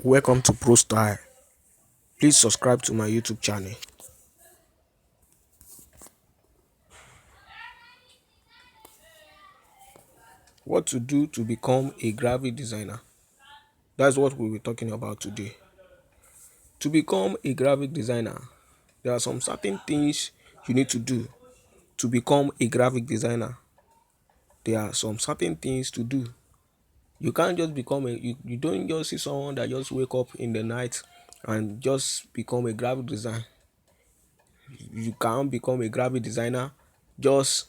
Welcome to Pro Style. Please subscribe to my YouTube channel. What to do to become a graphic designer? That's what we'll be talking about today. To become a graphic designer, there are some certain things you need to do to become a graphic designer. There are some certain things to do. You can't just become you don't just see someone that just wake up in the night and just become a graphic designer. You can't become a graphic designer just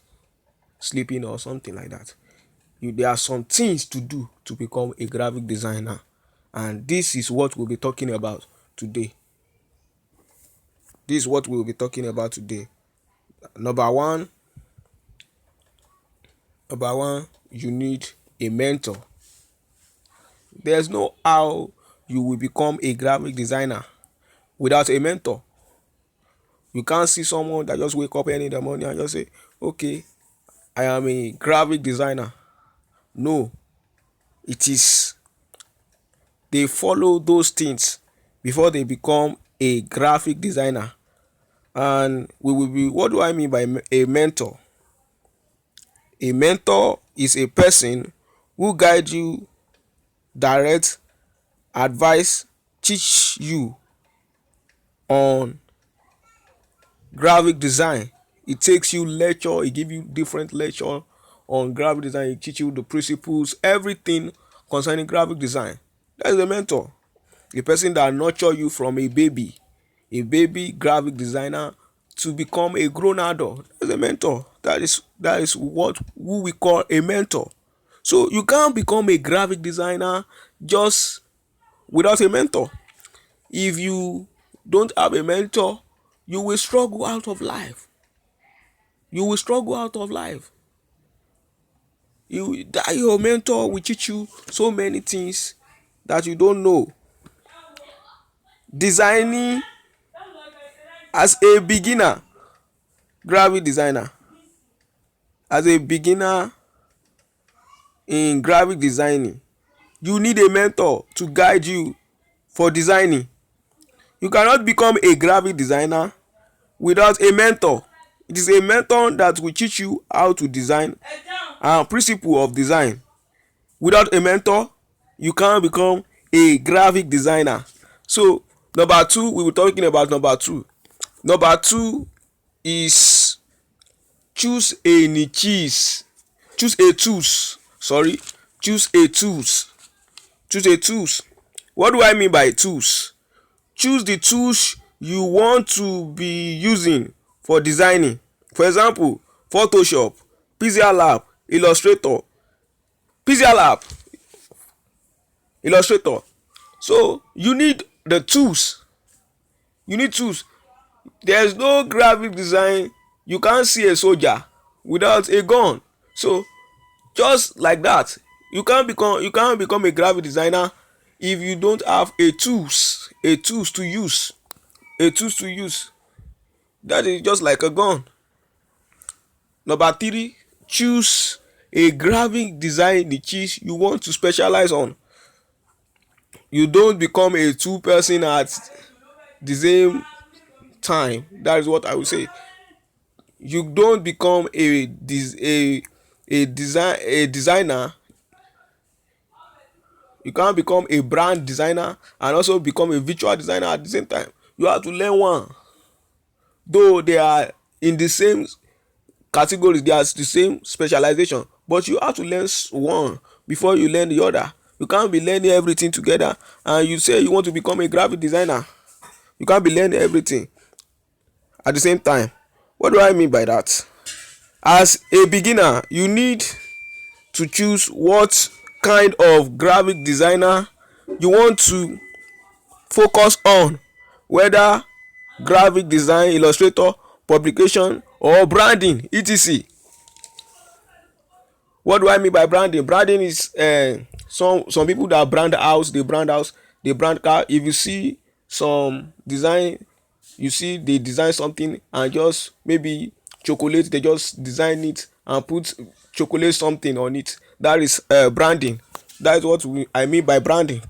sleeping or something like that. There are some things to do to become a graphic designer, and this is what we'll be talking about today. Number one, you need a mentor. There's no how you will become a graphic designer without a mentor. You can't see someone that just wake up early in the morning and just say, okay, I am a graphic designer. No, it is they follow those things before they become a graphic designer. And what do I mean by a mentor? A mentor is a person who guides you, direct, advise, teach you on graphic design. It takes you lecture, it give you different lecture on graphic design, it teach you the principles, everything concerning graphic design. That is a mentor. A person that nurture you from a baby graphic designer to become a grown adult. That's a mentor. That is who we call a mentor. So you can't become a graphic designer just without a mentor. If you don't have a mentor, you will struggle out of life. Your mentor will teach you so many things that you don't know. Designing as a beginner graphic designer, as a beginner in graphic designing, you need a mentor to guide you for designing. You cannot become a graphic designer without a mentor. It is a mentor that will teach you how to design and principle of design. Without a mentor, you can't become a graphic designer. So number two, we were talking about number two. Number two is choose a niche. Choose a tools. Choose a tools. What do I mean by tools? Choose the tools you want to be using for designing. For example, Photoshop, Lab, Illustrator. So you need the tools. There's no graphic design. You can't see a soldier without a gun. So just like that, you can't become a graphic designer if you don't have a tools to use. That is just like a gun. Number three, choose a graphic design niche you want to specialize on. You don't become a two-person at the same time. That is what I would say. You don't become a designer. You can't become a brand designer and also become a visual designer at the same time. You have to learn one. Though they are in the same category, they are the same specialization, but you have to learn one before you learn the other. You can't be learning everything together and you say you want to become a graphic designer. You can't be learning everything at the same time. What do I mean by that? As a beginner, you need to choose what kind of graphic designer you want to focus on, whether graphic design, illustrator, publication, or branding, etc. What do I mean by branding? Branding is some people that brand house, they brand car. If you see some design, you see they design something and just maybe chocolate, they just design it and put chocolate something on it. That is branding. That is what I mean by branding.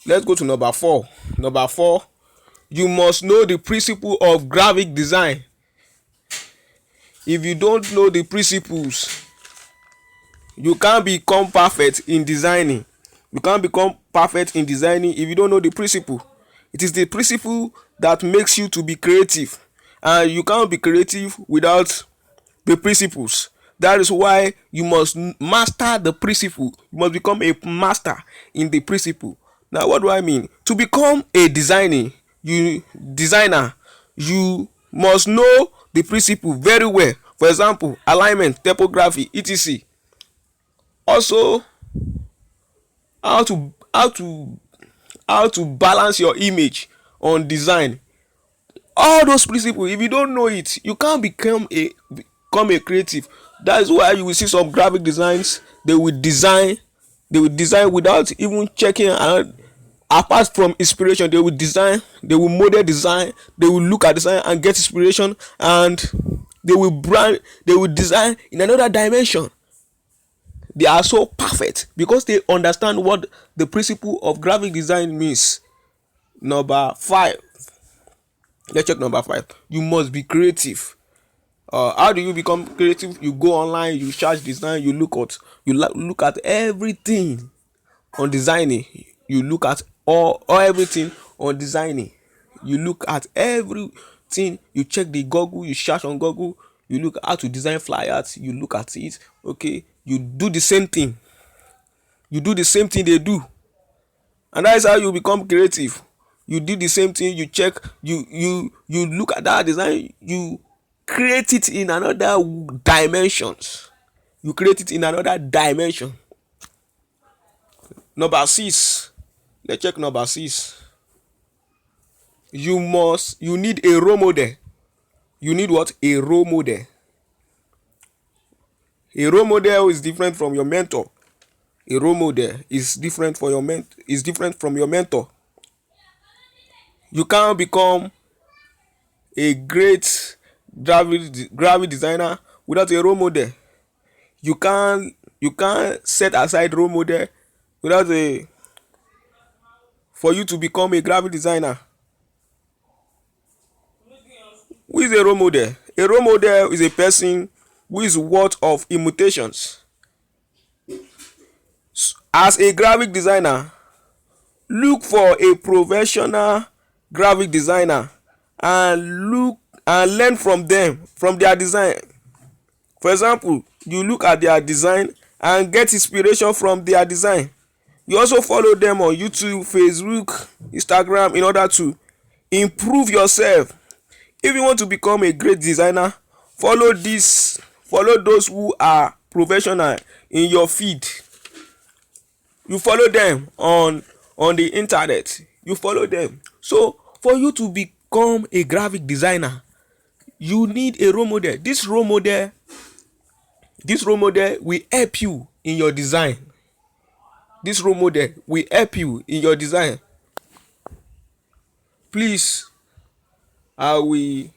Let's go to number 4. Number 4, you must know the principle of graphic design. If you don't know the principles, you can't become perfect in designing. You can't become perfect in designing if you don't know the principle. It is the principle that makes you to be creative, and you can't be creative without the principles. That is why you must master the principle. You must become a master in the principle. Now, what do I mean? To become a designer, you must know the principle very well. For example, alignment, typography, etc. Also, how to balance your image on design. All those principles, if you don't know it, you can't become a creative. That is why you will see some graphic designs, they will design without even checking. And apart from inspiration, they will model design, they will look at design and get inspiration, and they will design in another dimension. They are so perfect because they understand what the principle of graphic design means. Number 5, let's check number 5. You must be creative. How do you become creative? You go online, you search design, look at everything on designing. You look at all everything on designing. You look at everything. You check the Google, you search on Google, you look how to design flyers, you look at it. Okay, you do the same thing. They do, and that is how you become creative. You do the same thing, you check, you look at that design, you create it in another dimensions. Number 6, let's check number 6. You need a role model. You need what? A role model. A role model is different from your mentor. A role model is different from your mentor. You can't become a great graphic designer without a role model. You can't set aside role model without for you to become a graphic designer. Who is a role model? A role model is a person who is worth of imitations. As a graphic designer, look for a professional graphic designer and learn from them, from their design. For example, you look at their design and get inspiration from their design. You also follow them on YouTube, Facebook, Instagram in order to improve yourself. If you want to become a great designer, follow those who are professional in your field. You follow them on the internet. You follow them. So for you to become a graphic designer, you need a role model. This role model will help you in your design. Please, I will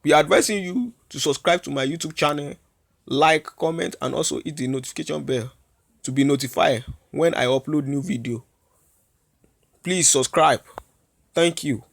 be advising you to subscribe to my YouTube channel, like, comment, and also hit the notification bell to be notified when I upload new video. Please subscribe. Thank you.